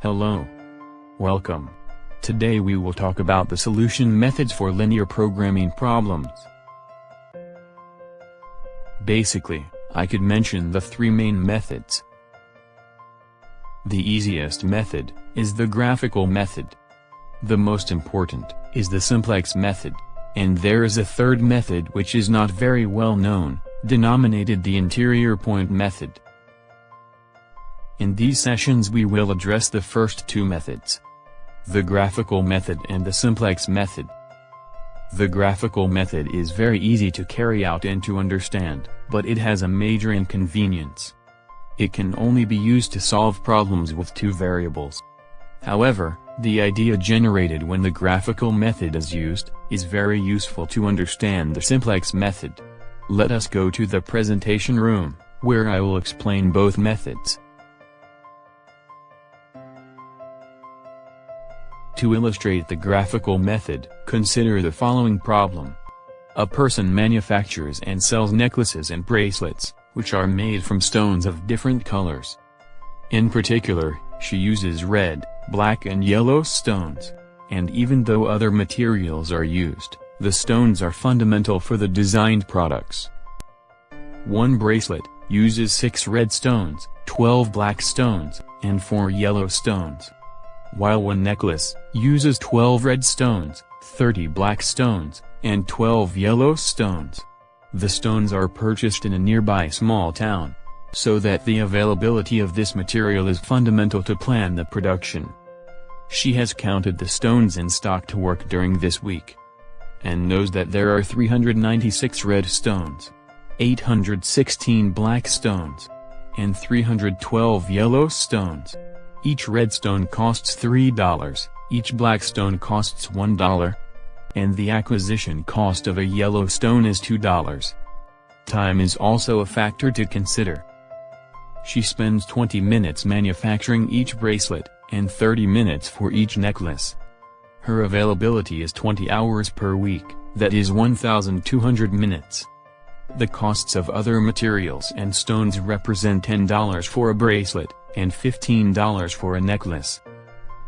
Hello. Welcome. Today we will talk about the solution methods for linear programming problems. Basically, I could mention the three main methods. The easiest method is the graphical method. The most important is the simplex method. And there is a third method which is not very well known, denominated the interior point method. In these sessions we will address the first two methods, the graphical method and the simplex method. The graphical method is very easy to carry out and to understand, but it has a major inconvenience. It can only be used to solve problems with two variables. However, the idea generated when the graphical method is used, is very useful to understand the simplex method. Let us go to the presentation room, where I will explain both methods. To illustrate the graphical method, consider the following problem. A person manufactures and sells necklaces and bracelets, which are made from stones of different colors. In particular, she uses red, black and yellow stones. And even though other materials are used, the stones are fundamental for the designed products. One bracelet uses 6 red stones, 12 black stones, and 4 yellow stones. While one necklace uses 12 red stones, 30 black stones, and 12 yellow stones. The stones are purchased in a nearby small town, so that the availability of this material is fundamental to plan the production. She has counted the stones in stock to work during this week, and knows that there are 396 red stones, 816 black stones, and 312 yellow stones. Each red stone costs $3, each black stone costs $1, and the acquisition cost of a yellow stone is $2. Time is also a factor to consider. She spends 20 minutes manufacturing each bracelet, and 30 minutes for each necklace. Her availability is 20 hours per week, that is 1,200 minutes. The costs of other materials and stones represent $10 for a bracelet, and $15 for a necklace.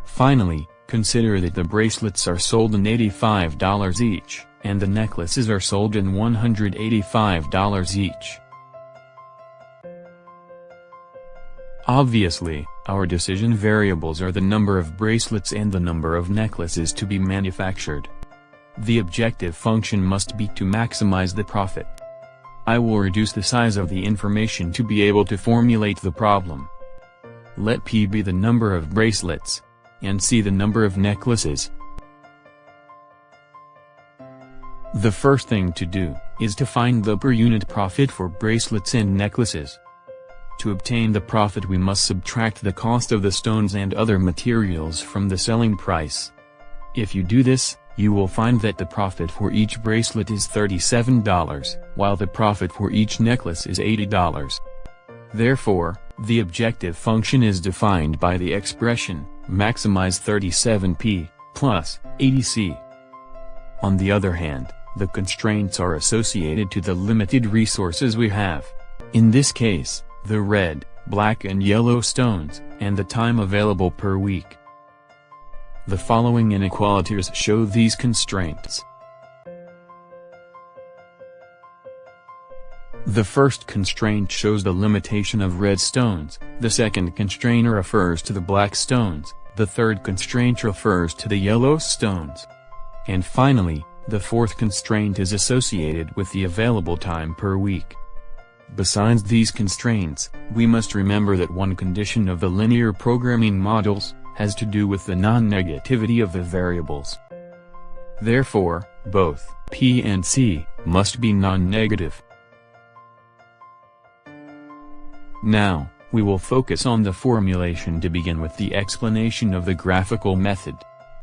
Finally, consider that the bracelets are sold in $85 each, and the necklaces are sold in $185 each. Obviously, our decision variables are the number of bracelets and the number of necklaces to be manufactured. The objective function must be to maximize the profit. I will reduce the size of the information to be able to formulate the problem. Let P be the number of bracelets, and C the number of necklaces. The first thing to do is to find the per unit profit for bracelets and necklaces. To obtain the profit we must subtract the cost of the stones and other materials from the selling price. If you do this, you will find that the profit for each bracelet is $37, while the profit for each necklace is $80. Therefore, the objective function is defined by the expression, maximize 37p, plus, 80c. On the other hand, the constraints are associated to the limited resources we have. In this case, the red, black and yellow stones, and the time available per week. The following inequalities show these constraints. The first constraint shows the limitation of red stones, the second constraint refers to the black stones, the third constraint refers to the yellow stones. And finally, the fourth constraint is associated with the available time per week. Besides these constraints, we must remember that one condition of the linear programming models has to do with the non-negativity of the variables. Therefore, both P and C must be non-negative. Now, we will focus on the formulation to begin with the explanation of the graphical method.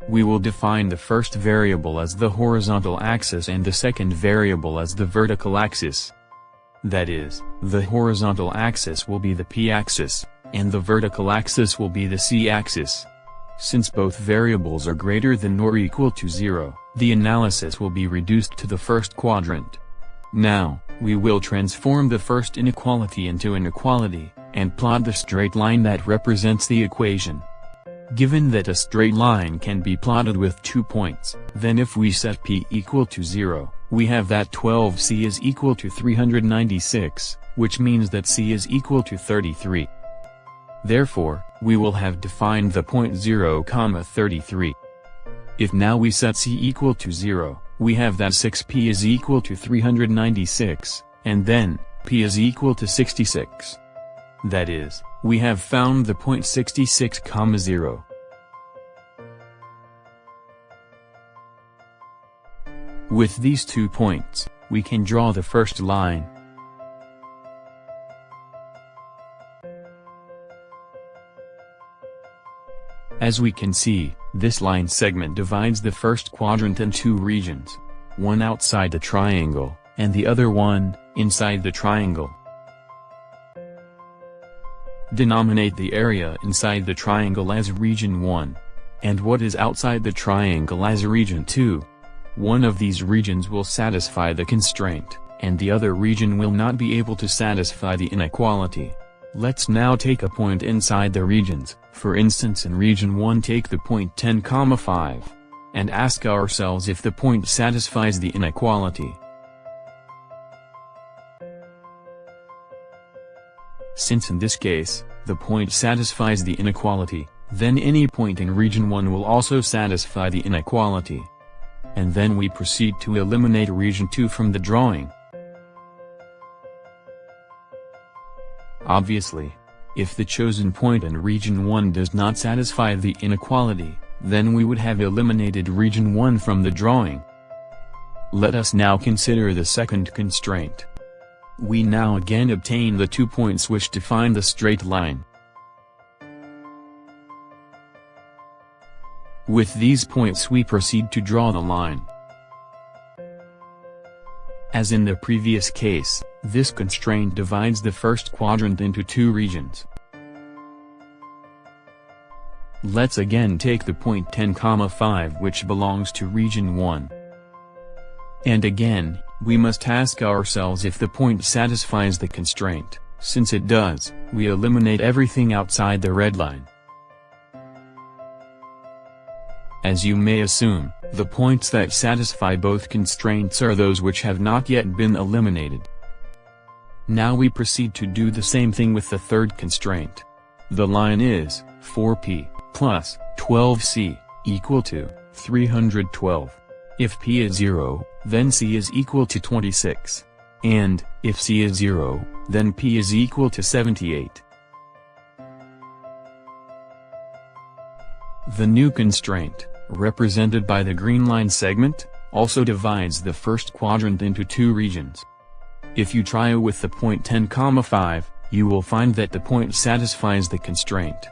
We will define the first variable as the horizontal axis and the second variable as the vertical axis. That is, the horizontal axis will be the p-axis, and the vertical axis will be the c-axis. Since both variables are greater than or equal to 0, the analysis will be reduced to the first quadrant. Now, we will transform the first inequality into an equality, and plot the straight line that represents the equation. Given that a straight line can be plotted with 2 points, then if we set p equal to 0, we have that 12c is equal to 396, which means that c is equal to 33. Therefore, we will have defined the point 0, 33. If now we set c equal to 0, we have that 6p is equal to 396, and then, p is equal to 66. That is, we have found the point 66, 0. With these 2 points, we can draw the first line. As we can see, this line segment divides the first quadrant in 2 regions, one outside the triangle, and the other one, inside the triangle. Denominate the area inside the triangle as region 1, and what is outside the triangle as region 2. One of these regions will satisfy the constraint, and the other region will not be able to satisfy the inequality. Let's now take a point inside the regions, for instance in region 1 take the point 10, 5, and ask ourselves if the point satisfies the inequality. Since in this case, the point satisfies the inequality, then any point in region 1 will also satisfy the inequality. And then we proceed to eliminate region 2 from the drawing. Obviously, if the chosen point in region 1 does not satisfy the inequality, then we would have eliminated region 1 from the drawing. Let us now consider the second constraint. We now again obtain the 2 points which define the straight line. With these points we proceed to draw the line. As in the previous case, this constraint divides the first quadrant into 2 regions. Let's again take the point 10, 5 which belongs to region 1. And again, we must ask ourselves if the point satisfies the constraint. Since it does, we eliminate everything outside the red line. As you may assume, the points that satisfy both constraints are those which have not yet been eliminated. Now we proceed to do the same thing with the third constraint. The line is 4p plus 12c equal to 312. If p is 0, then c is equal to 26. And, if c is 0, then p is equal to 78. The new constraint, represented by the green line segment, also divides the first quadrant into 2 regions. If you try with the point 10, 5, you will find that the point satisfies the constraint.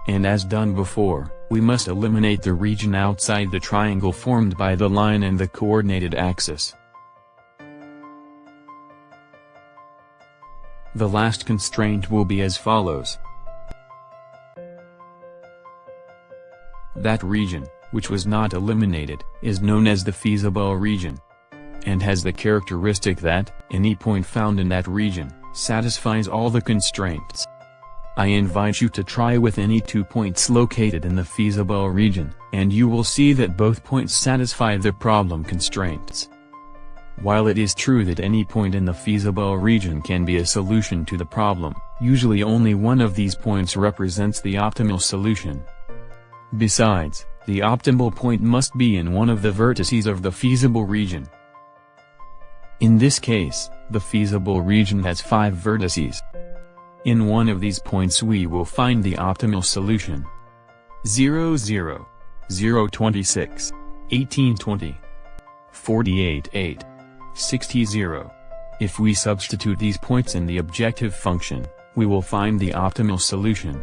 And as done before, we must eliminate the region outside the triangle formed by the line and the coordinated axis. The last constraint will be as follows. That region, which was not eliminated, is known as the feasible region, and has the characteristic that, any point found in that region, satisfies all the constraints. I invite you to try with any 2 points located in the feasible region, and you will see that both points satisfy the problem constraints. While it is true that any point in the feasible region can be a solution to the problem, usually only one of these points represents the optimal solution. Besides, the optimal point must be in one of the vertices of the feasible region. In this case, the feasible region has 5 vertices. In one of these points we will find the optimal solution. 0, 0, 0, 26, 18, 20, 48, 8, 60, 0. If we substitute these points in the objective function, we will find the optimal solution.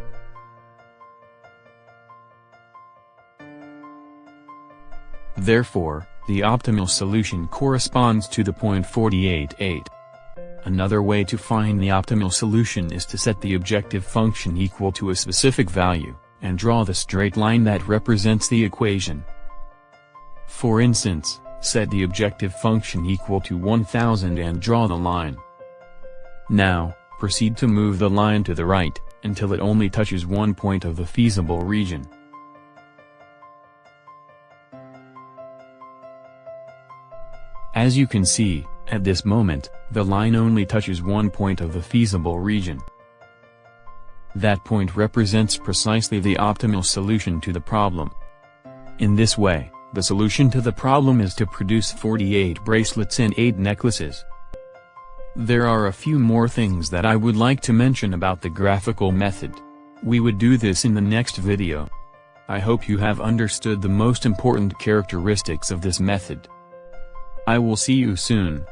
Therefore, the optimal solution corresponds to the point 48, 8. Another way to find the optimal solution is to set the objective function equal to a specific value, and draw the straight line that represents the equation. For instance, set the objective function equal to 1000 and draw the line. Now, proceed to move the line to the right, until it only touches one point of the feasible region. As you can see, at this moment, the line only touches one point of the feasible region. That point represents precisely the optimal solution to the problem. In this way, the solution to the problem is to produce 48 bracelets and 8 necklaces. There are a few more things that I would like to mention about the graphical method. We would do this in the next video. I hope you have understood the most important characteristics of this method. I will see you soon.